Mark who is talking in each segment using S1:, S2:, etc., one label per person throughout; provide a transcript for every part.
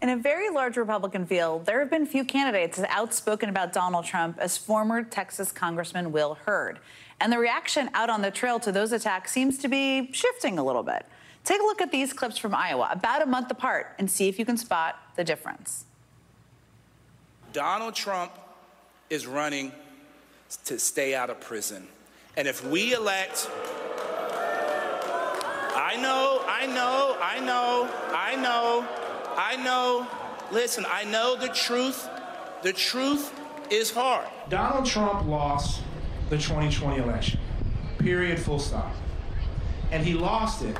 S1: In a very large Republican field, there have been few candidates as outspoken about Donald Trump as former Texas Congressman Will Hurd. And the reaction out on the trail to those attacks seems to be shifting a little bit. Take a look at these clips from Iowa, about a month apart, and see if you can spot the difference.
S2: Donald Trump is running to stay out of prison. And if we elect... I know. Listen, I know the truth. The truth is hard.
S3: Donald Trump lost the 2020 election. Period, full stop. And he lost it.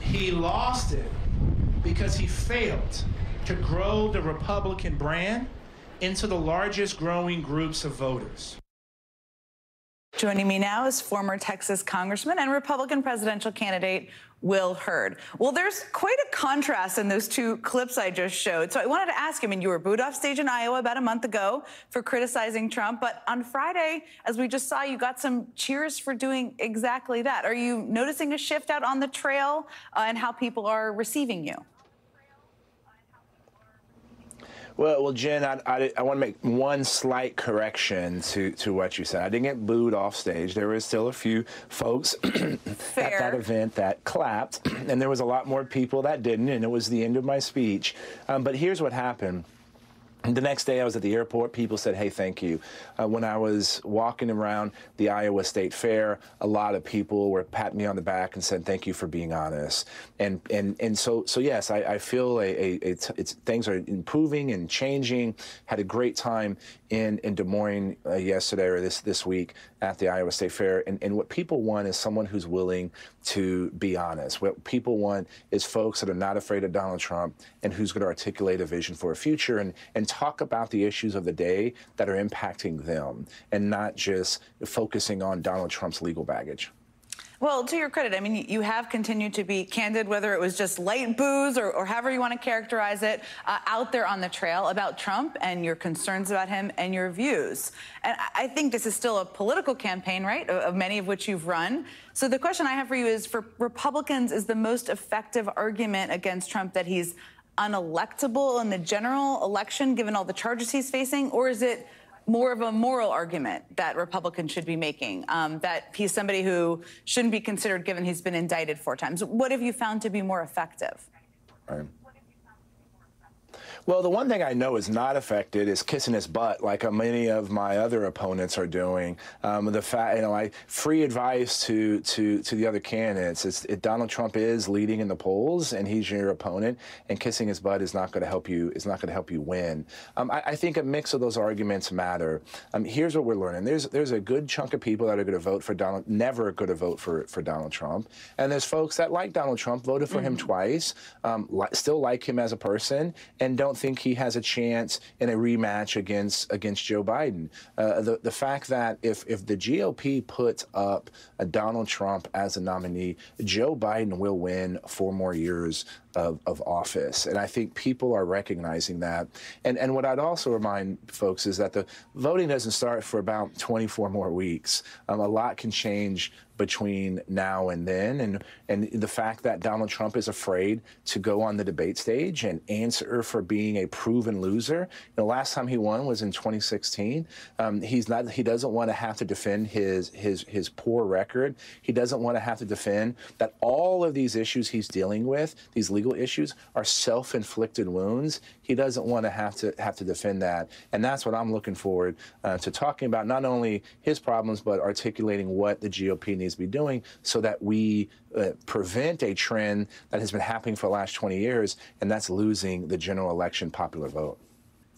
S3: He lost it because he failed to grow the Republican brand into the largest growing groups of voters.
S1: Joining me now is former Texas Congressman and Republican presidential candidate Will Hurd. Well, there's quite a contrast in those two clips I just showed. So I wanted to ask him, and you were booed off stage in Iowa about a month ago for criticizing Trump. But on Friday, as we just saw, you got some cheers for doing exactly that. Are you noticing a shift out on the trail and how people are receiving you?
S4: Well, Jen, I want to make one slight correction to what you said. I didn't get booed off stage. There was still a few folks at that event that clapped, and there was a lot more people that didn't, and it was the end of my speech. But here's what happened. The next day I was at the airport, people said, hey, thank you. When I was walking around the Iowa State Fair, a lot of people were patting me on the back and said, thank you for being honest. And so yes, I feel things are improving and changing. Had a great time in Des Moines yesterday or this week at the Iowa State Fair. And what people want is someone who's willing to be honest. What people want is folks that are not afraid of Donald Trump and who's going to articulate a vision for a future and talk about the issues of the day that are impacting them and not just focusing on Donald Trump's legal baggage.
S1: Well, to your credit, I mean, you have continued to be candid, whether it was just light boos or however you want to characterize it, out there on the trail about Trump and your concerns about him and your views. And I think this is still a political campaign, right, of many of which you've run. So the question I have for you is, for Republicans, is the most effective argument against Trump that he's unelectable in the general election, given all the charges he's facing, or is it more of a moral argument that Republicans should be making, that he's somebody who shouldn't be considered given he's been indicted 4 times? What have you found to be more effective?
S4: Right. Well, the one thing I know is not affected is kissing his butt, like many of my other opponents are doing. The fact, free advice to the other candidates. Donald Trump is leading in the polls, and he's your opponent, and kissing his butt is not going to help you. Is not going to help you win. I think a mix of those arguments matter. Here's what we're learning: there's a good chunk of people that are going to vote for Donald, never going to vote for Donald Trump, and there's folks that like Donald Trump, voted for him twice, still like him as a person, and don't think he has a chance in a rematch against Joe Biden. The fact that if the GOP puts up Donald Trump as a nominee, Joe Biden will win 4 more years of office. And I think people are recognizing that. And what I'd also remind folks is that the voting doesn't start for about 24 more weeks. A lot can change between now and then. And the fact that Donald Trump is afraid to go on the debate stage and answer for being a proven loser. The last time he won was in 2016. He doesn't want to have to defend his poor record. He doesn't want to have to defend that all of these issues he's dealing with, these legal issues, are self-inflicted wounds. He doesn't want to have to defend that. And that's what I'm looking forward to talking about, not only his problems, but articulating what the GOP needs to be doing so that we prevent a trend that has been happening for the last 20 years, and that's losing the general election popular vote.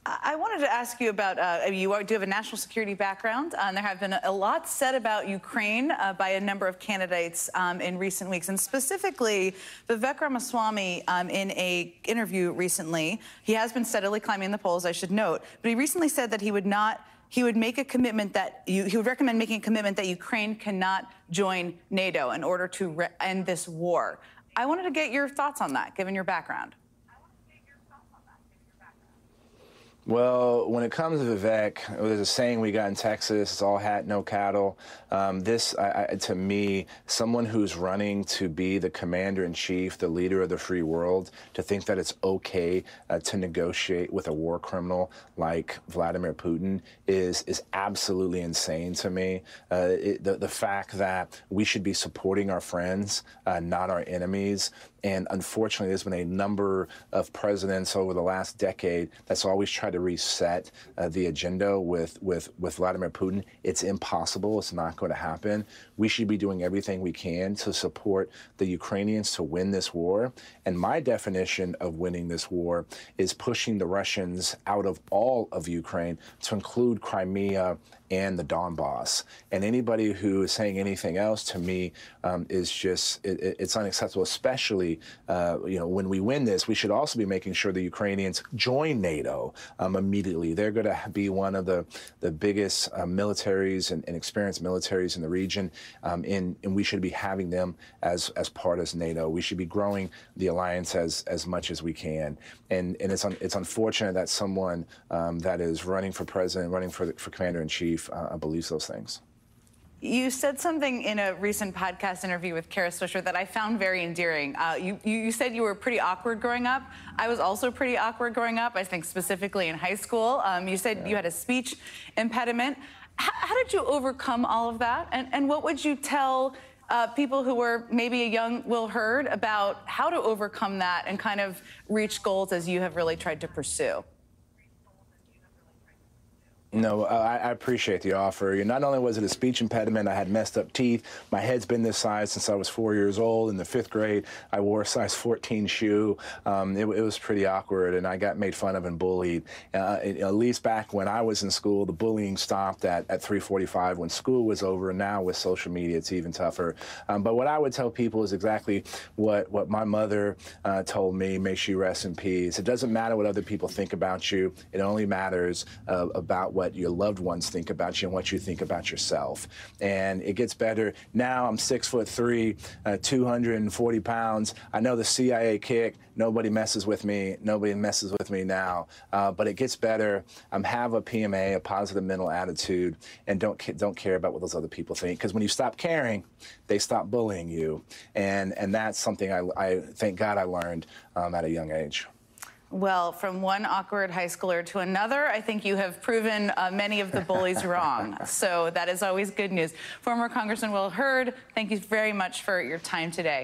S1: I wanted to ask you about, you do have a national security background, and there have been a lot said about Ukraine by a number of candidates in recent weeks, and specifically Vivek Ramaswamy in an interview recently. He has been steadily climbing the polls, I should note, but he recently said that he would make a commitment that he would recommend making a commitment that Ukraine cannot join NATO in order to end this war. I wanted to get your thoughts on that, given your background.
S4: Well, when it comes to Vivek, there's a saying we got in Texas, it's all hat, no cattle. To me, someone who's running to be the commander-in-chief, the leader of the free world, to think that it's okay to negotiate with a war criminal like Vladimir Putin is absolutely insane to me. The fact that we should be supporting our friends, not our enemies. And unfortunately, there's been a number of presidents over the last decade that's always tried to reset the agenda with Vladimir Putin. It's impossible. It's not going to happen. We should be doing everything we can to support the Ukrainians to win this war. And my definition of winning this war is pushing the Russians out of all of Ukraine to include Crimea and the Donbass. And anybody who is saying anything else to me is just, it's unacceptable, especially, when we win this. We should also be making sure the Ukrainians join NATO immediately. They're going to be one of the biggest militaries and experienced militaries in the region, and we should be having them as part of NATO. We should be growing the alliance as much as we can. And it's unfortunate that someone that is running for president, running for commander-in-chief, believes those things.
S1: You said something in a recent podcast interview with Kara Swisher that I found very endearing. You said you were pretty awkward growing up. I was also pretty awkward growing up, I think specifically in high school. You said you had a speech impediment. How did you overcome all of that? And what would you tell people who were maybe a young Will Hurd about how to overcome that and kind of reach goals as you have really tried to pursue?
S4: No, I appreciate the offer. Not only was it a speech impediment, I had messed up teeth. My head's been this size since I was 4 years old. In the 5th grade, I wore a size 14 shoe. It was pretty awkward, and I got made fun of and bullied. At least back when I was in school, the bullying stopped at 3:45 when school was over, and now with social media, it's even tougher. But what I would tell people is exactly what my mother told me, may she rest in peace. It doesn't matter what other people think about you. It only matters about what your loved ones think about you and what you think about yourself. And it gets better. Now I'm 6'3", 240 pounds. I know the CIA kick. Nobody messes with me. Nobody messes with me now. But it gets better. Have a PMA, a positive mental attitude, and don't care about what those other people think. Because when you stop caring, they stop bullying you. And that's something I thank God I learned at a young age.
S1: Well, from one awkward high schooler to another, I think you have proven many of the bullies wrong. So that is always good news. Former Congressman Will Hurd, thank you very much for your time today.